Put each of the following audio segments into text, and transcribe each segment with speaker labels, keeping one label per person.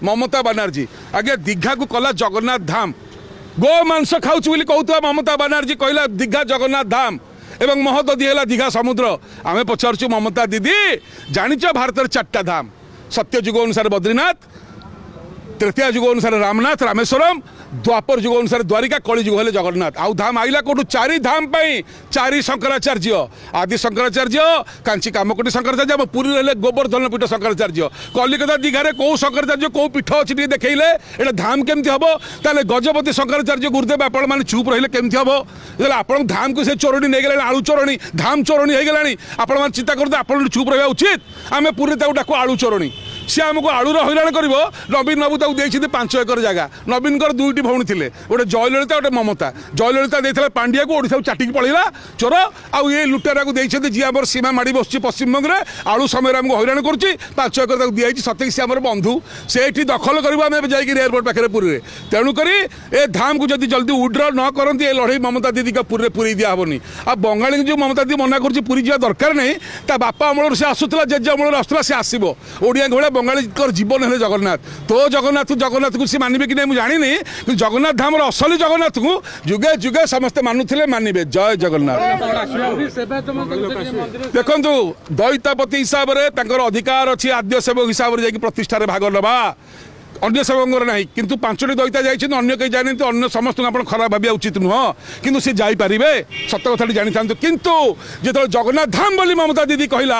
Speaker 1: ममता बनर्जी आगे दीघा को कला जगन्नाथ धाम गो मांस खाऊ कहता ममता बनर्जी कहला दीघा जगन्नाथ धाम एवं महददी है दीघा समुद्र आम पचारचु ममता दीदी जानिच भारत चार्टा धाम सत्य जुग अनुसार बद्रीनाथ तृतीय जुग अनुसार रामनाथ रामेश्वरम द्वापर जुग अनुसार द्वारिका कली जुग है जगन्नाथ आउ धाम आइला कौटू चारि धाम चारि शंकराचार्य आदि शंकराचार्य कांची कामकोटी शंकराचार्य आम पुरी रहे गोवर्धन पीठ शंकराचार्य कलिकता दीघारे कौ शंकराचार्य कौ पीठ अच्छी देखले ये धाम केमती हम ताले गजपति शंकराचार्य गुरुदेव आपण मैंने चुप रही केमती हम आप धाम को से चोरणी नहीं गला आलू चोरणी धाम चोरणी हो गला आपण चिंता करते आप चुप रहा उचित आम पुरी डाकू आलू चोरणी सी आमको आलूर हईराण कर नवीन बाबू देखते 5 एकर जगह नवीन दुईटी भौणी थे गोटे जयललिता गोटे ममता जयललिता देता पांड्या को ओडिशा चाटिक पड़ेगा चोर आउ ये लुटेरा को देखते जी आम सीमा माड़ी बस पश्चिमबंग में आलू समय आमको हईराण कर 5 एकर दिखाई सतक सी आम बंधु से दखल कर एयरपोर्ट पाखे पुरी तेणुक ए धाम को जल्दी जल्दी उड्र न करती लड़ई ममता दीदी का पुरी पूरी दिहबनी आ बंगाली जो ममता दीदी मना कर पूरी जा दरकार नहीं ता बापा अमल से आसूला जेजे अमल आसूला सी आसो ओडिया भाई बंगाली जीवन है जगन्नाथ तो जगन्नाथ को सी मानवे कि नहीं जानी कि जगन्नाथ धाम असली जगन्नाथ को जुगे जुगे समस्ते मानुले मानवे जय जगन्नाथ देखु दैतापति हिसाब से अधिकार अच्छी आद्य सेवक हिसाब से प्रतिष्ठार भाग नवा अन्य सेवक ना किंतु 5टी दैता जाइए अन्य कहीं जानी अन्य समस्त आप खराब भाविया उचित नुह कि सी जापारे सत कथा जानी था किंतु जो जगन्नाथ धाम बोली ममता दीदी कहला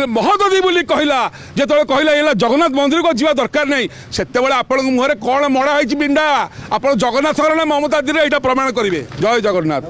Speaker 1: महददी बोली कहला जो कहला जगन्नाथ मंदिर को जीवा दरकार नहीं से आपण मुहर कौन मड़ा है पिंडा आप जगन्नाथ ना ममता दीदी यहाँ प्रमाण करेंगे जय जगन्नाथ।